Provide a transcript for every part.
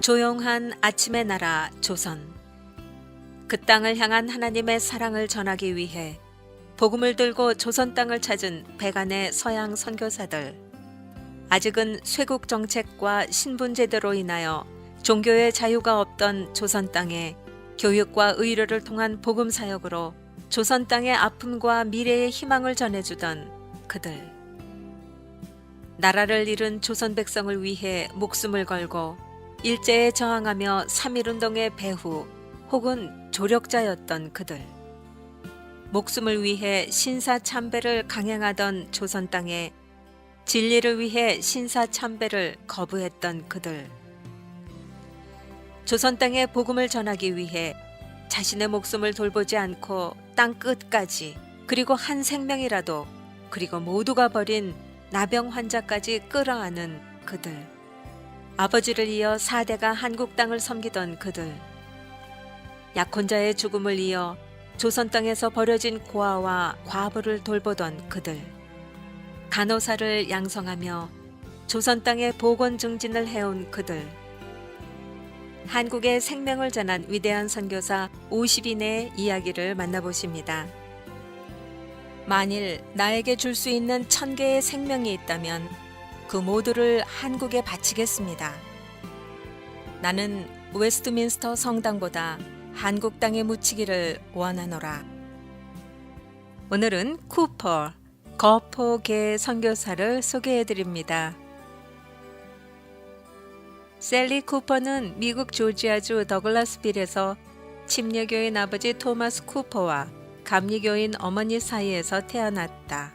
조용한 아침의 나라 조선. 그 땅을 향한 하나님의 사랑을 전하기 위해 복음을 들고 조선 땅을 찾은 백안의 서양 선교사들. 아직은 쇄국 정책과 신분 제도로 인하여 종교의 자유가 없던 조선 땅에 교육과 의료를 통한 복음 사역으로 조선 땅의 아픔과 미래의 희망을 전해주던 그들. 나라를 잃은 조선 백성을 위해 목숨을 걸고 일제에 저항하며 3.1운동의 배후 혹은 조력자였던 그들. 목숨을 위해 신사참배를 강행하던 조선 땅에 진리를 위해 신사참배를 거부했던 그들. 조선 땅에 복음을 전하기 위해 자신의 목숨을 돌보지 않고 땅 끝까지, 그리고 한 생명이라도, 그리고 모두가 버린 나병 환자까지 끌어안은 그들. 아버지를 이어 4대가 한국 땅을 섬기던 그들. 약혼자의 죽음을 이어 조선 땅에서 버려진 고아와 과부를 돌보던 그들. 간호사를 양성하며 조선 땅의 보건 증진을 해온 그들. 한국의 생명을 전한 위대한 선교사 50인의 이야기를 만나보십니다. 만일 나에게 줄 수 있는 1000개의 생명이 있다면 그 모두를 한국에 바치겠습니다. 나는 웨스트민스터 성당보다 한국 땅에 묻히기를 원하노라. 오늘은 쿠퍼, 거포계 선교사를 소개해드립니다. 셀리 쿠퍼는 미국 조지아주 더글라스빌에서 침례교인 아버지 토마스 쿠퍼와 감리교인 어머니 사이에서 태어났다.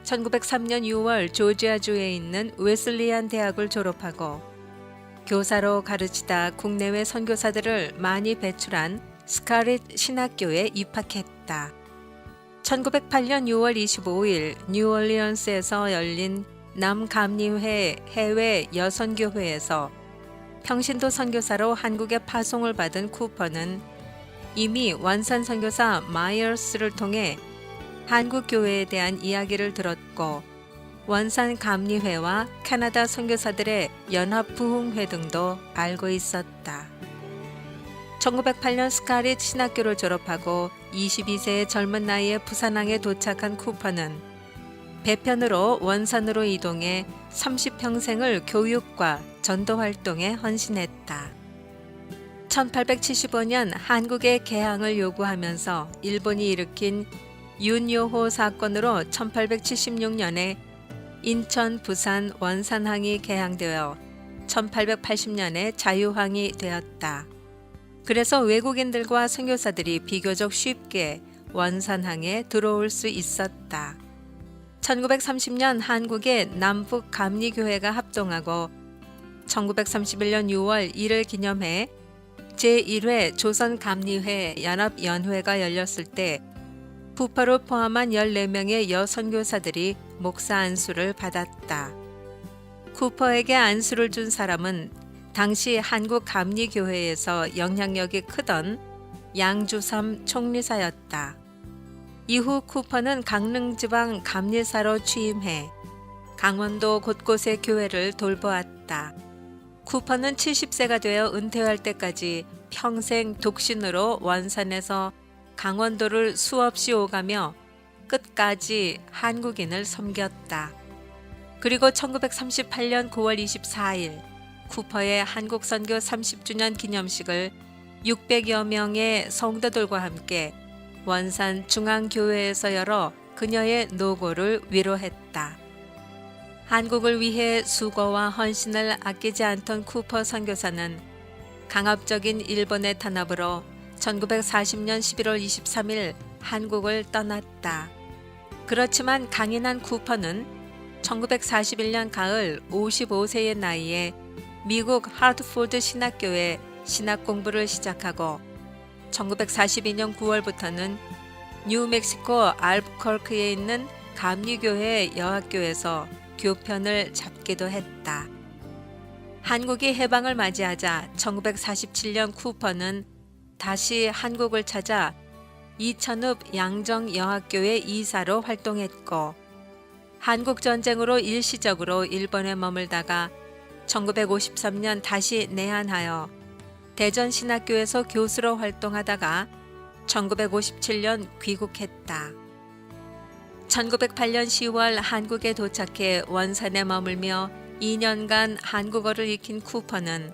1903년 6월 조지아주에 있는 웨슬리안 대학을 졸업하고 교사로 가르치다 국내외 선교사들을 많이 배출한 스카렛 신학교에 입학했다. 1908년 6월 25일 뉴올리언스에서 열린 남감리회 해외 여선교회에서 평신도 선교사로 한국에 파송을 받은 쿠퍼는 이미 원산 선교사 마이어스를 통해 한국 교회에 대한 이야기를 들었고 원산 감리회와 캐나다 선교사들의 연합 부흥회 등도 알고 있었다. 1908년 스카렛 신학교를 졸업하고 22세의 젊은 나이에 부산항에 도착한 쿠퍼는 배편으로 원산으로 이동해 30평생을 교육과 전도 활동에 헌신했다. 1875년 한국의 개항을 요구하면서 일본이 일으킨 윤요호 사건으로 1876년에 인천, 부산, 원산항이 개항되어 1880년에 자유항이 되었다. 그래서 외국인들과 선교사들이 비교적 쉽게 원산항에 들어올 수 있었다. 1930년 한국의 남북 감리교회가 합동하고 1931년 6월 이를 기념해 제1회 조선감리회 연합연회가 열렸을 때 쿠퍼를 포함한 14명의 여선교사들이 목사 안수를 받았다. 쿠퍼에게 안수를 준 사람은 당시 한국감리교회에서 영향력이 크던 양주삼 총리사였다. 이후 쿠퍼는 강릉지방 감리사로 취임해 강원도 곳곳의 교회를 돌보았다. 쿠퍼는 70세가 되어 은퇴할 때까지 평생 독신으로 원산에서 강원도를 수없이 오가며 끝까지 한국인을 섬겼다. 그리고 1938년 9월 24일 쿠퍼의 한국선교 30주년 기념식을 600여 명의 성도들과 함께 원산 중앙교회에서 열어 그녀의 노고를 위로했다. 한국을 위해 수고와 헌신을 아끼지 않던 쿠퍼 선교사는 강압적인 일본의 탄압으로 1940년 11월 23일 한국을 떠났다. 그렇지만 강인한 쿠퍼는 1941년 가을 55세의 나이에 미국 하트포드 신학교에 신학 공부를 시작하고 1942년 9월부터는 뉴멕시코 알부커크에 있는 감리교회 여학교에서 교편을 잡기도 했다. 한국이 해방을 맞이하자 1947년 쿠퍼는 다시 한국을 찾아 이천읍 양정여학교의 이사로 활동했고 한국전쟁으로 일시적으로 일본에 머물다가 1953년 다시 내한하여 대전신학교에서 교수로 활동하다가 1957년 귀국했다. 1908년 10월 한국에 도착해 원산에 머물며 2년간 한국어를 익힌 쿠퍼는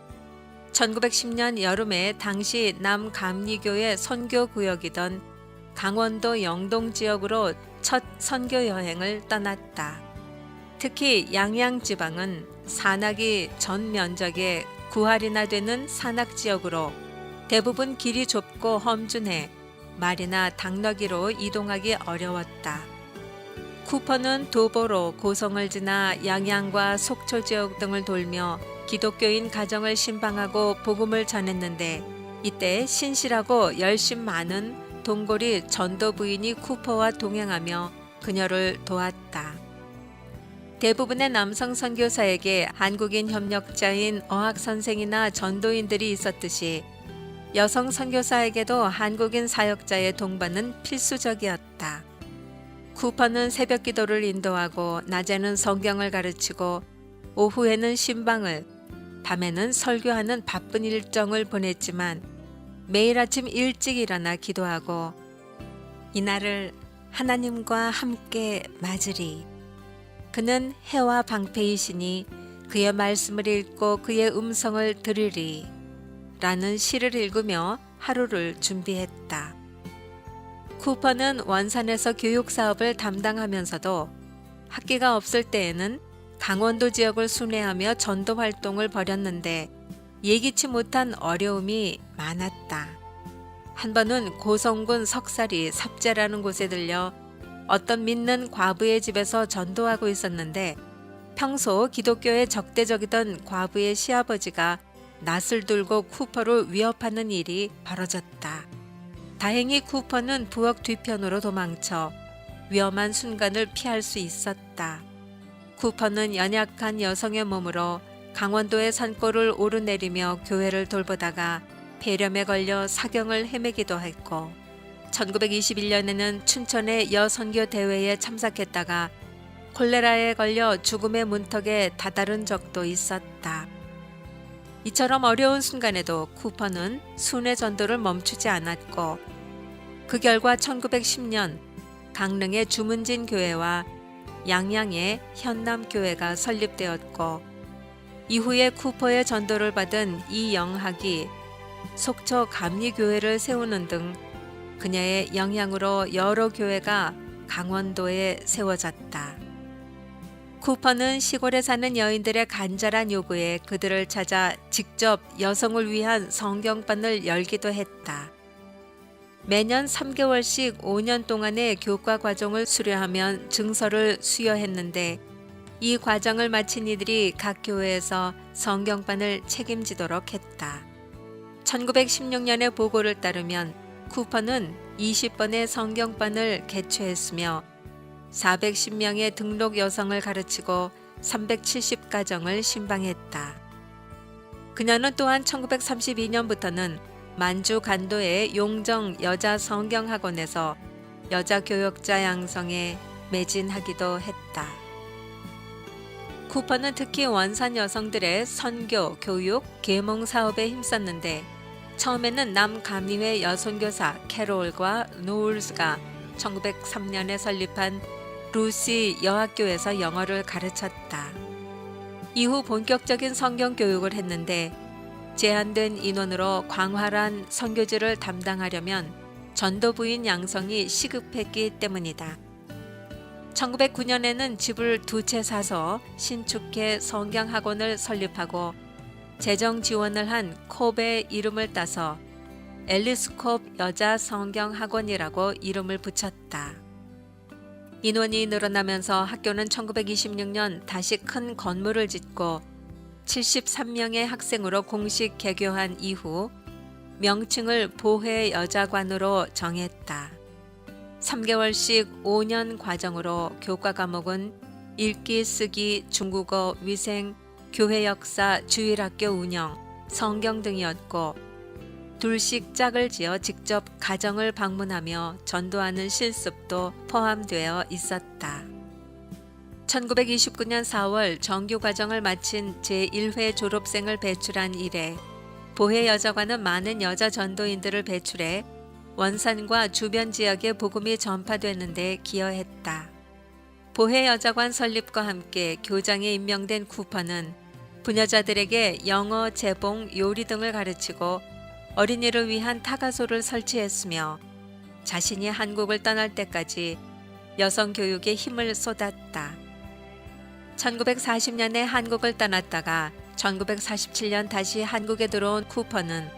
1910년 여름에 당시 남감리교의 선교구역이던 강원도 영동 지역으로 첫 선교 여행을 떠났다. 특히 양양지방은 산악이 전 면적의 9할이나 되는 산악지역으로 대부분 길이 좁고 험준해 말이나 당나귀로 이동하기 어려웠다. 쿠퍼는 도보로 고성을 지나 양양과 속초 지역 등을 돌며 기독교인 가정을 신방하고 복음을 전했는데 이때 신실하고 열심 많은 동골이 전도 부인이 쿠퍼와 동행하며 그녀를 도왔다. 대부분의 남성 선교사에게 한국인 협력자인 어학선생이나 전도인들이 있었듯이 여성 선교사에게도 한국인 사역자의 동반은 필수적이었다. 쿠퍼는 새벽 기도를 인도하고 낮에는 성경을 가르치고 오후에는 신방을, 밤에는 설교하는 바쁜 일정을 보냈지만 매일 아침 일찍 일어나 기도하고 이날을 하나님과 함께 맞으리. 그는 해와 방패이시니 그의 말씀을 읽고 그의 음성을 들으리. 라는 시를 읽으며 하루를 준비했다. 쿠퍼는 원산에서 교육 사업을 담당하면서도 학기가 없을 때에는 강원도 지역을 순회하며 전도 활동을 벌였는데 예기치 못한 어려움이 많았다. 한 번은 고성군 석살이 삽재라는 곳에 들려 어떤 믿는 과부의 집에서 전도하고 있었는데 평소 기독교에 적대적이던 과부의 시아버지가 낫을 들고 쿠퍼를 위협하는 일이 벌어졌다. 다행히 쿠퍼는 부엌 뒤편으로 도망쳐 위험한 순간을 피할 수 있었다. 쿠퍼는 연약한 여성의 몸으로 강원도의 산골을 오르내리며 교회를 돌보다가 폐렴에 걸려 사경을 헤매기도 했고 1921년에는 춘천의 여선교 대회에 참석했다가 콜레라에 걸려 죽음의 문턱에 다다른 적도 있었다. 이처럼 어려운 순간에도 쿠퍼는 순회 전도를 멈추지 않았고 그 결과 1910년 강릉의 주문진 교회와 양양의 현남교회가 설립되었고 이후에 쿠퍼의 전도를 받은 이영학이 속초 감리교회를 세우는 등 그녀의 영향으로 여러 교회가 강원도에 세워졌다. 쿠퍼는 시골에 사는 여인들의 간절한 요구에 그들을 찾아 직접 여성을 위한 성경반을 열기도 했다. 매년 3개월씩 5년 동안의 교과 과정을 수료하면 증서를 수여했는데 이 과정을 마친 이들이 각 교회에서 성경반을 책임지도록 했다. 1916년의 보고를 따르면 쿠퍼는 20번의 성경반을 개최했으며 410명의 등록 여성을 가르치고 370가정을 신방했다. 그녀는 또한 1932년부터는 만주 간도의 용정 여자 성경학원에서 여자 교역자 양성에 매진하기도 했다. 쿠퍼는 특히 원산 여성들의 선교, 교육, 계몽 사업에 힘썼는데 처음에는 남감리회 여선교사 캐롤과 노울스가 1903년에 설립한 루시 여학교에서 영어를 가르쳤다. 이후 본격적인 성경 교육을 했는데 제한된 인원으로 광활한 선교지를 담당하려면 전도부인 양성이 시급했기 때문이다. 1909년에는 집을 2채 사서 신축해 성경학원을 설립하고 재정 지원을 한 콥의 이름을 따서 앨리스 콥 여자 성경학원이라고 이름을 붙였다. 인원이 늘어나면서 학교는 1926년 다시 큰 건물을 짓고 73명의 학생으로 공식 개교한 이후 명칭을 보혜 여자관으로 정했다. 3개월씩 5년 과정으로 교과 과목은 읽기, 쓰기, 중국어, 위생, 교회 역사, 주일학교 운영, 성경 등이었고 둘씩 짝을 지어 직접 가정을 방문하며 전도하는 실습도 포함되어 있었다. 1929년 4월 정규 과정을 마친 제1회 졸업생을 배출한 이래 보혜여자관은 많은 여자 전도인들을 배출해 원산과 주변 지역에 복음이 전파되는 데 기여했다. 보혜여자관 설립과 함께 교장에 임명된 쿠퍼는 부녀자들에게 영어, 재봉, 요리 등을 가르치고 어린이를 위한 타가소를 설치했으며 자신이 한국을 떠날 때까지 여성 교육에 힘을 쏟았다. 1940년에 한국을 떠났다가 1947년 다시 한국에 들어온 쿠퍼는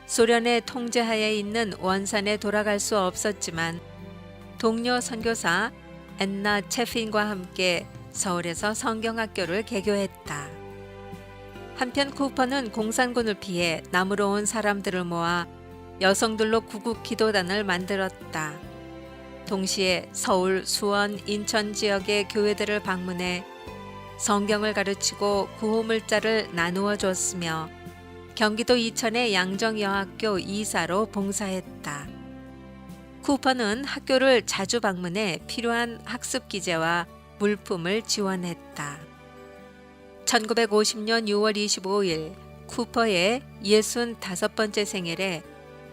소련의 통제하에 있는 원산에 돌아갈 수 없었지만 동료 선교사 앤나 채핀과 함께 서울에서 성경학교를 개교했다. 한편 쿠퍼는 공산군을 피해 남으로 온 사람들을 모아 여성들로 구국 기도단을 만들었다. 동시에 서울, 수원, 인천 지역의 교회들을 방문해 성경을 가르치고 구호물자를 나누어 줬으며 경기도 이천의 양정여학교 이사로 봉사했다. 쿠퍼는 학교를 자주 방문해 필요한 학습 기재와 물품을 지원했다. 1950년 6월 25일 쿠퍼의 65번째 생일에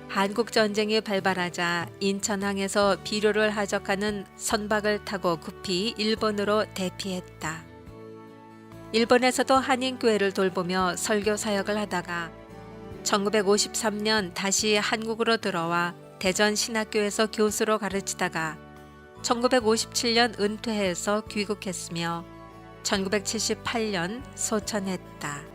한국전쟁이 발발하자 인천항에서 비료를 하적하는 선박을 타고 급히 일본으로 대피했다. 일본에서도 한인교회를 돌보며 설교 사역을 하다가 1953년 다시 한국으로 들어와 대전 신학교에서 교수로 가르치다가 1957년 은퇴해서 귀국했으며 1978년 소천했다.